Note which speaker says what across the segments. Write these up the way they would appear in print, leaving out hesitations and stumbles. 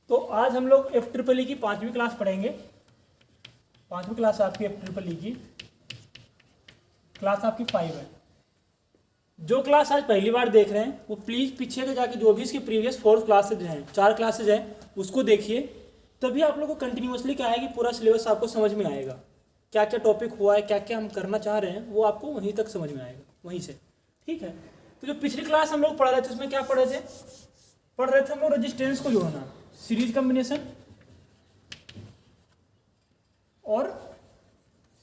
Speaker 1: तो आज हम लोग FEEE की 5वीं क्लास पढ़ेंगे। 5वीं क्लास आपकी FEEE की क्लास आपकी 5 है। जो क्लास आज पहली बार देख रहे हैं वो प्लीज़ पीछे के जाके जो भी इसकी प्रीवियस 4 क्लासेज हैं, 4 क्लासेज हैं, उसको देखिए। तभी आप लोग को कंटिन्यूसली क्या है कि पूरा सिलेबस आपको समझ में आएगा। क्या क्या टॉपिक हुआ है, क्या क्या हम करना चाह रहे हैं, वो आपको वहीं तक समझ में आएगा, वहीं से। ठीक है। तो जो पिछली क्लास हम लोग पढ़ रहे थे उसमें क्या पढ़ रहे थे? पढ़ रहे थे हम लोग रेजिस्टेंस को जोड़ना, सीरीज कॉम्बिनेशन और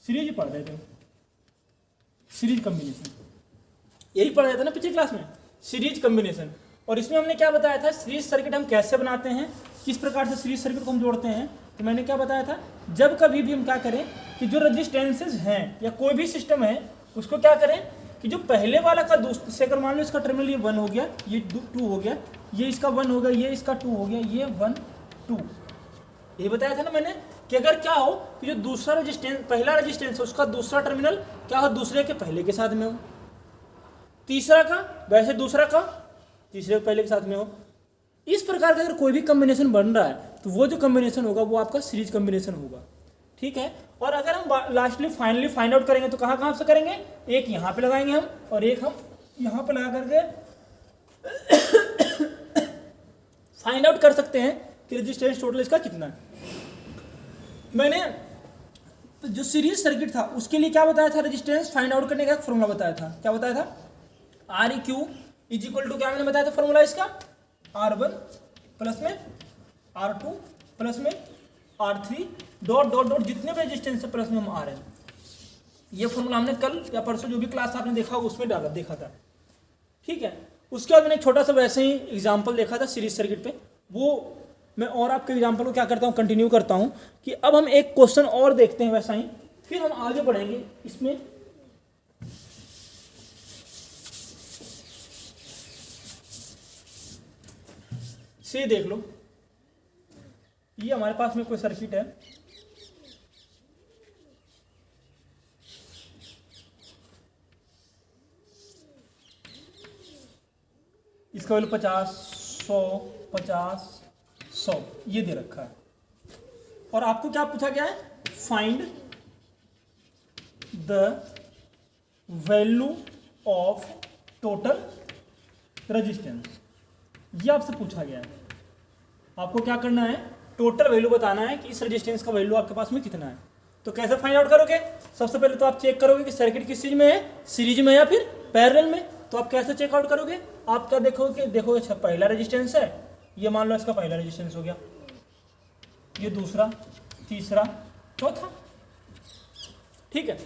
Speaker 1: सीरीज पढ़ रहे थे, सीरीज कॉम्बिनेशन यही पढ़ रहे थे ना पिछली क्लास में, सीरीज कॉम्बिनेशन। और इसमें हमने क्या बताया था, सीरीज सर्किट हम कैसे बनाते हैं, किस प्रकार से सीरीज सर्किट को हम जोड़ते हैं। तो मैंने क्या बताया था, जब कभी भी हम क्या करें कि जो रजिस्टेंसेज हैं या कोई भी सिस्टम है उसको क्या करें कि जो पहले वाला का सेकंड, मान लो इसका टर्मिनल ये 1 हो गया, ये 2 हो गया, ये इसका 1 हो गया, ये इसका 2 हो गया, ये 1 2, ये बताया था ना मैंने कि अगर क्या हो कि जो दूसरा रजिस्टेंस, पहला रजिस्टेंस है उसका दूसरा टर्मिनल क्या हो, दूसरे के पहले के साथ में हो, तीसरा का वैसे दूसरा का तीसरे के पहले के साथ में हो। इस प्रकार का अगर कोई भी कॉम्बिनेशन बन रहा है तो वो जो कॉम्बिनेशन होगा वो आपका सीरीज कॉम्बिनेशन होगा। ठीक है। और अगर हम लास्टली फाइनली फाइंड आउट करेंगे तो कहाँ कहाँ से करेंगे, एक यहाँ पे लगाएंगे हम और एक हम यहाँ पे लगा करके फाइंड आउट कर सकते हैं कि रेजिस्टेंस टोटल इसका कितना है। मैंने जो सीरीज सर्किट था उसके लिए क्या बताया था, रेजिस्टेंस फाइंड आउट करने का एक फॉर्मूला बताया था। क्या बताया था? Req इज इक्वल टू, क्या मैंने बताया था फॉर्मूला इसका, R1 प्लस में R2 प्लस में R3 डॉट डॉट डॉट जितने भी रेजिस्टेंस है प्लस में हम Rn। ये फॉर्मूला हमने कल या परसों जो भी क्लास आपने देखा उसमें देखा था। ठीक है। उसके बाद मैंने एक छोटा सा वैसे ही एग्जाम्पल देखा था सीरीज सर्किट पे, वो मैं और आपके एग्जाम्पल को क्या करता हूँ, कंटिन्यू करता हूँ कि अब हम एक क्वेश्चन और देखते हैं वैसा ही, फिर हम आगे बढ़ेंगे इसमें। से देख लो, ये हमारे पास में कोई सर्किट है, इसका वैल्यू 50 100 50 100 ये दे रखा है। और आपको क्या पूछा गया है, find the value of total resistance, ये आपसे पूछा गया है। आपको क्या करना है, टोटल वैल्यू बताना है कि इस रेजिस्टेंस का वैल्यू आपके पास में कितना है। तो कैसे फाइंड आउट करोगे, सबसे पहले तो आप चेक करोगे कि सर्किट किस चीज में है, सीरीज में या फिर पैरेलल में। तो आप कैसे चेक आउट करोगे, आप क्या देखोगे, देखोगे अच्छा पहला रेजिस्टेंस है, ये मान लो इसका पहला रेजिस्टेंस हो गया, ये दूसरा, तीसरा, चौथा। ठीक है।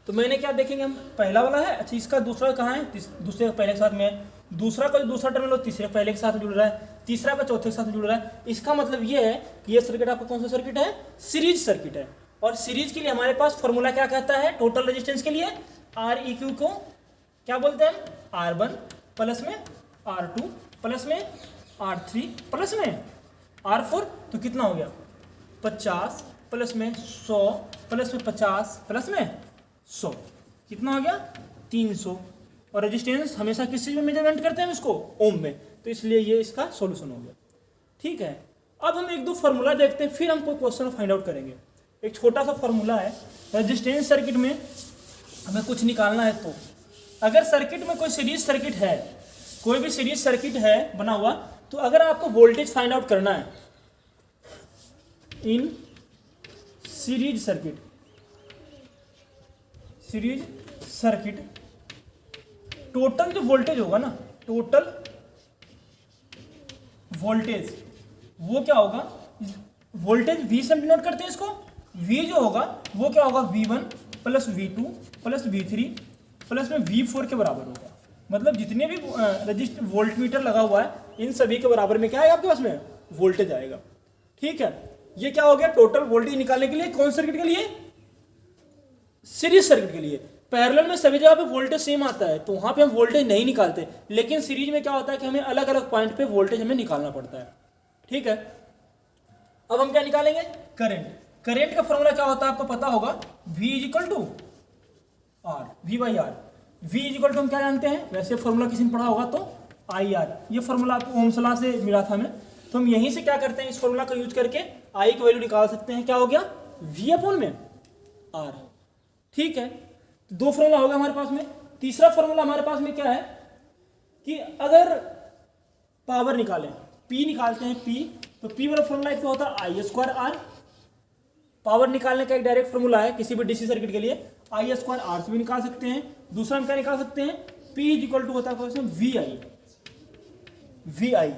Speaker 1: तो मैंने क्या देखेंगे हम, पहला वाला है, अच्छा इसका दूसरा कहाँ है, दूसरे का पहले के साथ में है, दूसरा का जो दूसरा टर्मिनल तीसरे पहले के साथ जुड़ रहा है, तीसरा का चौथे के साथ जुड़ रहा है। इसका मतलब ये है कि ये सर्किट आपका कौन सा सर्किट है, सीरीज सर्किट है। और सीरीज के लिए हमारे पास फॉर्मूला क्या कहता है, टोटल रेजिस्टेंस के लिए Req को क्या बोलते हैं, R1 प्लस में R2 प्लस में R3 प्लस में R4। तो कितना हो गया, 50 प्लस में 100 प्लस में 50 प्लस में 100, कितना हो गया 300। और रेजिस्टेंस हमेशा किस चीज में मेजरमेंट करते हैं इसको, ओम में, तो इसलिए ये इसका सॉल्यूशन हो गया। ठीक है। अब हम एक दो फार्मूला देखते हैं, फिर हम कोई क्वेश्चन फाइंड आउट करेंगे। एक छोटा सा फार्मूला है, रेजिस्टेंस सर्किट में हमें कुछ निकालना है। तो अगर सर्किट में कोई सीरीज सर्किट है, कोई भी सीरीज सर्किट है बना हुआ, तो अगर आपको वोल्टेज फाइंड आउट करना है in series circuit, series circuit, total जो वोल्टेज होगा ना, टोटल वोल्टेज वो क्या होगा, वोल्टेज V से डिनोट करते हैं इसको, V जो होगा वो क्या होगा, V1 plus V2 plus V3 plus में V4 के बराबर होगा। मतलब जितने भी रजिस्टर वोल्ट मीटर लगा हुआ है इन सभी के बराबर में क्या आएगा आपके पास में, वोल्टेज आएगा। ठीक है। ये क्या हो गया, टोटल वोल्टेज निकालने के लिए, कौन सर्किट के लिए, सीरीज सर्किट के लिए। पैरेलल में सभी जगह पे वोल्टेज सेम आता है तो वहां पे हम वोल्टेज नहीं निकालते, लेकिन सीरीज में क्या होता है कि हमें अलग अलग पॉइंट पे वोल्टेज हमें निकालना पड़ता है। ठीक है। अब हम क्या निकालेंगे, करंट। करंट का फॉर्मूला क्या होता है आपको पता होगा, V is equal to R, V by R। V is equal to हम क्या जानते हैं, वैसे फॉर्मूला किसी ने पढ़ा होगा तो IR, ये फॉर्मूला आपको ओम्स लॉ से मिला था हमें, तो हम यहीं से क्या करते हैं, इस फॉर्मूला का यूज करके आई की वैल्यू निकाल सकते हैं। क्या हो गया, वी अपॉन में आर। ठीक है, तो दो फॉर्मूला होगा हमारे पास में। तीसरा फॉर्मूला हमारे पास में क्या है कि अगर पावर निकालें, पी निकालते हैं, पी, तो पी वाला फॉर्मूला क्या होता है, आई स्क्वायर आर। पावर निकालने का एक डायरेक्ट फॉर्मूला है किसी भी डीसी सर्किट के लिए, आई स्क्वायर आर से भी निकाल सकते हैं। दूसरा हम क्या निकाल सकते हैं, पी इज इक्वल टू होता है वी आई, वी आई।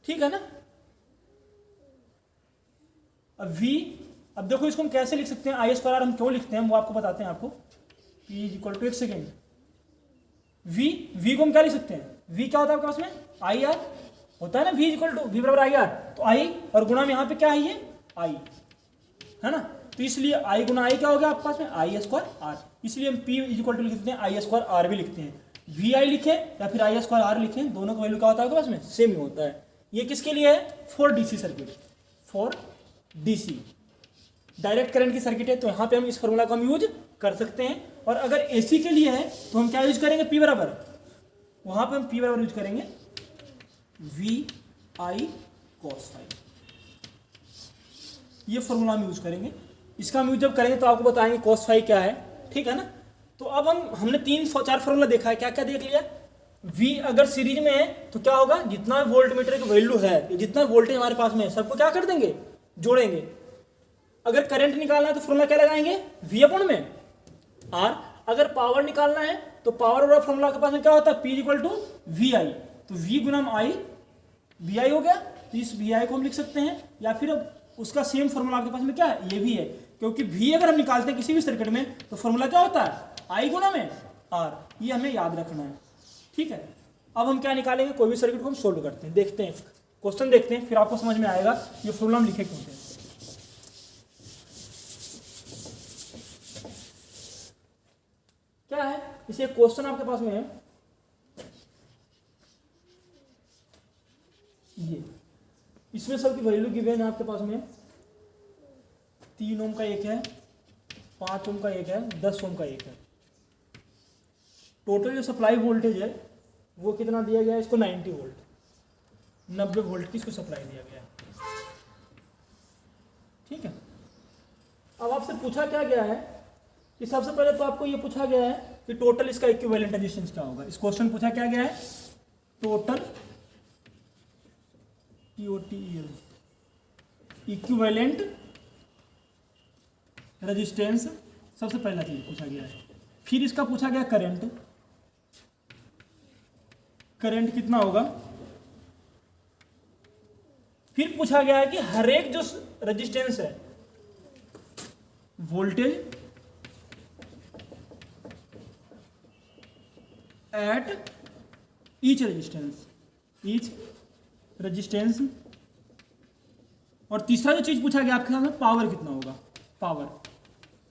Speaker 1: ठीक है ना। अब देखो इसको हम कैसे लिख सकते हैं, आई स्क्वायर आर हम क्यों लिखते हैं वो आपको बताते हैं आपको। पी इज इक्वल टू, एक सेकेंड, वी को हम क्या लिख सकते हैं, वी क्या होता है आपके पास में, आई आर होता है ना, V is equal to V बराबर आई आर। तो आई और गुणा में यहाँ पे क्या है, ये आई है ना, तो इसलिए आई गुना आई क्या हो गया आपके पास में, आई स्क्वायर आर। इसलिए हम पी इज इक्वल टू लिख देते हैं, आई स्क्वायर आर भी लिखते हैं। वी आई लिखे या फिर आई स्क्वायर आर लिखे, दोनों का वैल्यू क्या होता है आपके पास में, सेम ही होता है। ये किसके लिए है, for DC circuit, for DC direct current की सर्किट है, तो यहाँ पे हम इस फॉर्मूला को हम यूज कर सकते हैं। और अगर एसी के लिए है तो हम क्या यूज करेंगे, पी बराबर, वहां पे हम पी बराबर यूज करेंगे वी आई कॉस फाई, ये फॉर्मूला हम यूज करेंगे। इसका हम यूज जब करेंगे तो आपको बताएंगे कॉस फाई क्या है। ठीक है ना। तो अब हमने 3-4 फॉर्मूला देखा है, क्या क्या देख लिया। V अगर सीरीज में है तो क्या होगा, जितना वोल्ट मीटर की वैल्यू है, जितना वोल्टेज हमारे पास में है, सबको क्या कर देंगे, जोड़ेंगे। अगर करंट निकालना है तो फॉर्मूला क्या लगाएंगे, V अपॉन में R। अगर पावर निकालना है तो पावर वाला फॉर्मूला के पास में क्या होता है, P इक्वल टू वी आई। तो V गुना आई, वी आई हो गया, तो इस वी आई को हम लिख सकते हैं। या फिर अब उसका सेम फॉर्मूला आपके पास में क्या है, ये भी है, क्योंकि V अगर हम निकालते हैं किसी भी सर्किट में तो फॉर्मूला क्या होता है, आई गुना में R। ये हमें याद रखना है। ठीक है। अब हम क्या निकालेंगे, कोई भी सर्किट को हम सोल्व करते हैं, देखते हैं क्वेश्चन देखते हैं, फिर आपको समझ में आएगा ये फॉर्मूला हम लिखे क्यों थे। क्या है, इसे क्वेश्चन आपके पास में है, ये इसमें सबकी वैल्यू गिवन है आपके पास में। 3 ओम का एक है, 5 ओम का एक है, 10 ओम का एक है। टोटल जो सप्लाई वोल्टेज है वो कितना दिया गया है, इसको 90 वोल्ट, 90 वोल्ट की इसको सप्लाई दिया गया है। ठीक है। अब आपसे पूछा क्या गया है कि सबसे पहले तो आपको ये पूछा गया है कि टोटल इसका इक्विवेलेंट रेजिस्टेंस क्या होगा। इस क्वेश्चन पूछा क्या गया है, टोटल TOTL इक्विवेलेंट रेजिस्टेंस, सबसे पहला चीज पूछा गया है। फिर इसका पूछा गया करंट, करंट कितना होगा। फिर पूछा गया है कि हर एक जो रेजिस्टेंस है, वोल्टेज एट ईच रेजिस्टेंस, और तीसरा जो चीज पूछा गया आपके सामने, पावर कितना होगा, पावर।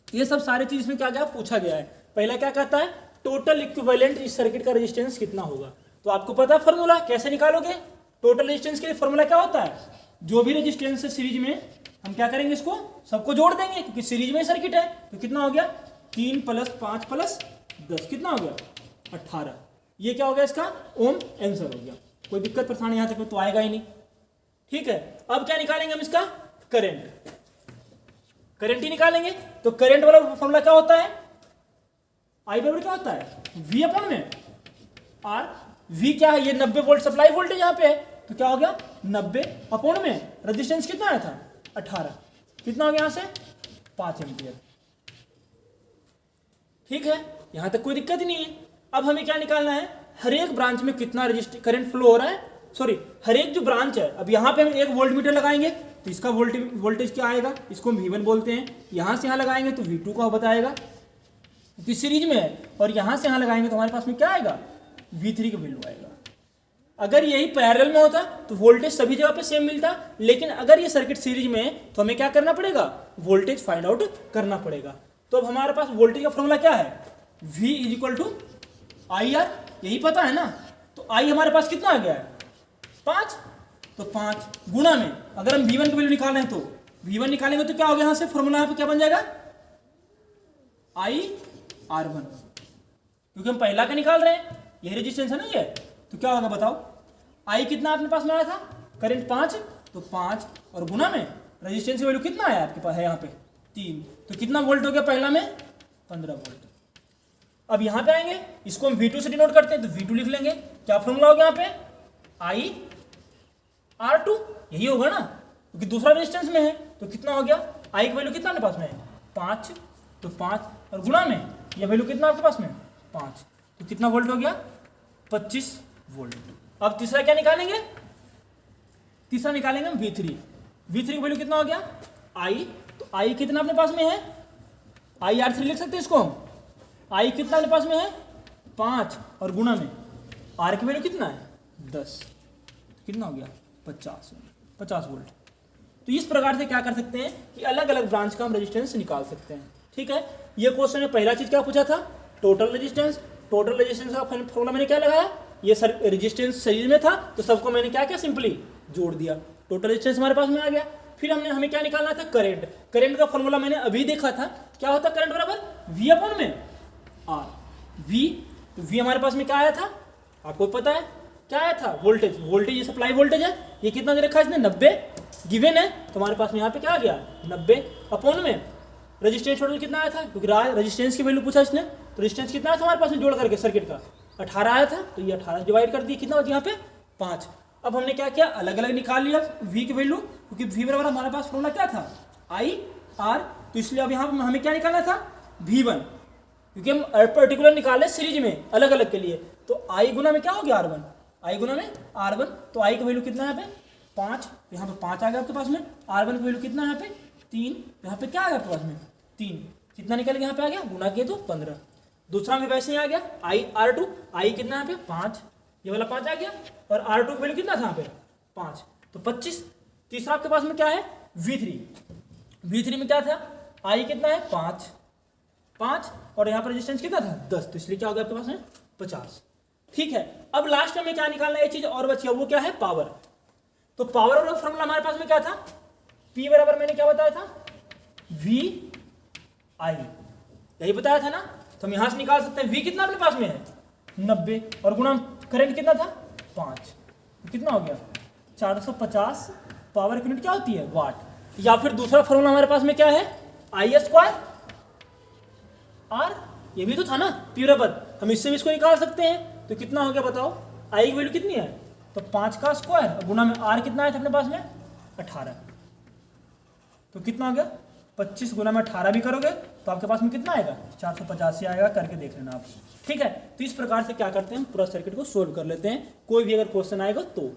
Speaker 1: ये सब सारी चीज में क्या क्या पूछा गया है। पहला क्या कहता है, टोटल इक्विवेलेंट इस सर्किट का रेजिस्टेंस कितना होगा। तो आपको पता है फॉर्मूला, कैसे निकालोगे, टोटल रेजिस्टेंस के लिए फॉर्मूला क्या होता है, जो भी रेजिस्टेंस है सीरीज में हम क्या करेंगे, इसको सबको जोड़ देंगे, क्योंकि सीरीज में सर्किट है। तो कितना हो गया, 3 + 5 + 10 कितना हो गया, 18। ये क्या हो गया, इसका ओम आंसर हो गया। कोई दिक्कत परेशानी यहां तक तो आएगा ही नहीं। ठीक है। अब क्या निकालेंगे हम, इसका करंट, करंट ही निकालेंगे। तो करंट वाला फॉर्मूला क्या होता है, आई बराबर क्या होता है, V अपॉन में R। V क्या है, ये 90 वोल्ट सप्लाई वोल्टेज यहाँ पे है, तो क्या हो गया 90 अपॉन में रेजिस्टेंस कितना आया था, 18। कितना हो गया यहाँ से, 5 एम्पियर। ठीक है, यहां तक कोई दिक्कत ही नहीं है। अब हमें क्या निकालना है, हर एक ब्रांच में कितना करंट फ्लो हो रहा है, सॉरी हर एक जो ब्रांच है। अब यहाँ पे हम 1 वोल्ट मीटर लगाएंगे तो इसका वोल्टेज क्या आएगा, इसको हम V1 बोलते हैं। यहाँ से यहाँ लगाएंगे तो V2 का बताएगा, क्योंकि सीरीज में है। और यहाँ से यहाँ लगाएंगे तो हमारे पास में क्या आएगा, V3 का वैल्यू आएगा। अगर यही पैरेलल में होता तो वोल्टेज सभी जगह पे सेम मिलता, लेकिन अगर ये सर्किट सीरीज में है तो हमें क्या करना पड़ेगा, वोल्टेज फाइंड आउट करना पड़ेगा। तो अब हमारे पास वोल्टेज का फॉर्मूला क्या है, V = IR, यही पता है ना। तो I हमारे पास कितना आ गया है, 5। तो 5 गुणा में, अगर हम V1 की वैल्यू निकाल रहे हैं तो V1 निकालेंगे तो क्या हो गया, यहाँ से फॉर्मूला यहाँ पे क्या बन जाएगा, IR1, क्योंकि हम पहला का निकाल रहे हैं, यही रेजिस्टेंस है ना ये। तो क्या होगा बताओ, I कितना अपने पास में आया था, करंट 5 तो 5 और गुना में रेजिस्टेंस की वैल्यू कितना है आपके पास है यहाँ पे 3, तो कितना वोल्ट हो गया पहला में 15 वोल्ट। अब यहाँ पे आएंगे, इसको हम V2 से डिनोट करते हैं तो V2 लिख लेंगे। क्या फॉर्मूला हो गया यहाँ पे I/R2, यही होगा ना क्योंकि दूसरा रेजिस्टेंस में है। तो कितना हो गया, I की वैल्यू कितना अपने पास में है 5, तो 5 और गुना में यह वैल्यू कितना आपके पास में 5, तो कितना वोल्ट हो गया 25 वोल्ट। अब तीसरा क्या निकालेंगे, तीसरा निकालेंगे हम V3। V3 की वैल्यू कितना हो गया I, तो I कितना अपने पास में है IR3 लिख सकते हैं इसको हम। I कितना अपने पास में है 5 और गुना में R की वैल्यू कितना है 10, तो कितना हो गया 50 वोल्ट। तो इस प्रकार से क्या कर सकते हैं कि अलग अलग ब्रांच का हम रेजिस्टेंस निकाल सकते हैं। ठीक है, ये क्वेश्चन में पहला चीज क्या पूछा था टोटल रेजिस्टेंस। टोटल रेजिस्टेंस का फॉर्मूला मैंने क्या लगाया, ये रेजिस्टेंस सीरीज में था तो सबको मैंने क्या किया सिंपली जोड़ दिया, टोटल रेजिस्टेंस हमारे पास में आ गया। फिर हमें क्या निकालना था करंट। करंट का फॉर्मूला मैंने अभी देखा था, क्या होता करंट बराबर V अपॉन में R। V, तो V हमारे पास में क्या आया था आपको पता है, क्या आया था वोल्टेज। वोल्टेज ये सप्लाई वोल्टेज है, ये कितना दे रखा है इसने 90 गिवन है, तो हमारे पास में यहाँ पे क्या आ गया 90 अपॉन में रेजिस्टेंस टोटल कितना आया था, क्योंकि रेजिस्टेंस की वैल्यू पूछा इसने, तो रेजिस्टेंस कितना आया था हमारे पास में जोड़ करके सर्किट का 18 आया था, तो ये 18 डिवाइड कर दिए कितना बचा यहाँ पे 5। अब हमने क्या किया अलग अलग निकाल लिया V की वैल्यू, क्योंकि V बराबर हमारे पास फॉर्मूला क्या था I/R, तो इसलिए अब यहाँ हमें क्या निकालना था V1, क्योंकि हम पर्टिकुलर निकाले सीरीज में अलग अलग के लिए, तो I गुना में क्या हो गया R1, I गुना में R1, तो I की वैल्यू कितना है यहाँ पे 5, यहाँ पे 5 आ गया आपके पास में। R1 की वैल्यू कितना है यहाँ पे 3, यहाँ पे क्या आ गया आपके पास में 3, कितना निकल गया यहाँ पे आ गया गुना किए तो 15। दूसरा में वैसे ही आ गया I/R2, I कितना यहाँ पे 5, ये वाला 5 आ गया, और R2 की वैल्यू कितना था यहाँ पे 5, तो 25। तीसरा आपके पास में क्या है V3। V3 में क्या था I कितना है 5 और यहाँ पर रेजिस्टेंस कितना था 10, तो इसलिए क्या हो गया आपके पास में 50। ठीक है, अब लास्ट में क्या निकालना है, ये चीज और बची है, वो क्या है पावर। तो पावर और फॉर्मूला हमारे पास में क्या था P बराबर मैंने क्या बताया था VI, यही बताया था ना, तो हम यहां से निकाल सकते हैं V कितना अपने पास में है 90 और गुणा करंट कितना था 5, तो कितना हो गया 450 पावर यूनिट क्या होती है वाट। या फिर दूसरा फॉर्मूला हमारे पास में क्या है I² R, ये भी तो था ना P बराबर, हम इससे भी इसको निकाल सकते हैं, तो कितना हो गया बताओ I की वैल्यू कितनी है, तो 5 का स्क्वायर गुना में R कितना है अपने पास में 18, तो कितना हो गया 25 गुना में 18 भी करोगे तो आपके पास में कितना आएगा 485 आएगा, करके देख लेना आप। ठीक है, तो इस प्रकार से क्या करते हैं पूरा सर्किट को सोल्व कर लेते हैं, कोई भी अगर क्वेश्चन आएगा तो।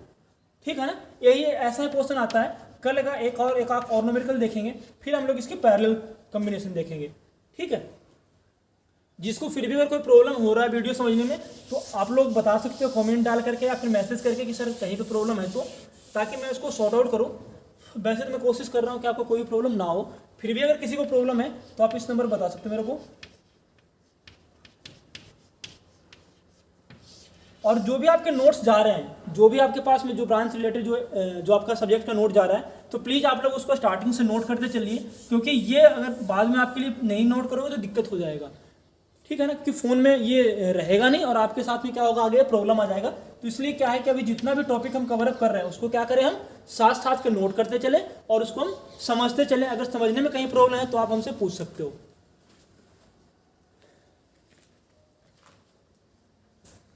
Speaker 1: ठीक है ना, यही ऐसा ही क्वेश्चन आता है। कल का एक और न्यूमेरिकल देखेंगे, फिर हम लोग इसके पैरेलल कॉम्बिनेशन देखेंगे। ठीक है, जिसको फिर भी अगर कोई प्रॉब्लम हो रहा है वीडियो समझने में तो आप लोग बता सकते हो कमेंट डाल करके या फिर मैसेज करके कि सर कहीं पे प्रॉब्लम है, तो ताकि मैं उसको सॉर्ट आउट करूं। वैसे तो मैं कोशिश कर रहा हूं कि आपको कोई प्रॉब्लम ना हो, फिर भी अगर किसी को प्रॉब्लम है तो आप इस नंबर बता सकते हो मेरे को। और जो भी आपके नोट्स जा रहे हैं, जो भी आपके पास में जो ब्रांच रिलेटेड जो आपका सब्जेक्ट का नोट जा रहा है, तो प्लीज़ आप लोग उसको स्टार्टिंग से नोट करते चलिए, क्योंकि ये अगर बाद में आपके लिए नहीं नोट करोगे तो दिक्कत हो जाएगा। ठीक है ना, क्योंकि फ़ोन में ये रहेगा नहीं और आपके साथ में क्या होगा आगे प्रॉब्लम आ जाएगा। तो इसलिए क्या है कि अभी जितना भी टॉपिक हम कवर अप कर रहे हैं उसको क्या करें हम साथ साथ के नोट करते चले और उसको हम समझते चले। अगर समझने में कहीं प्रॉब्लम है तो आप हमसे पूछ सकते हो।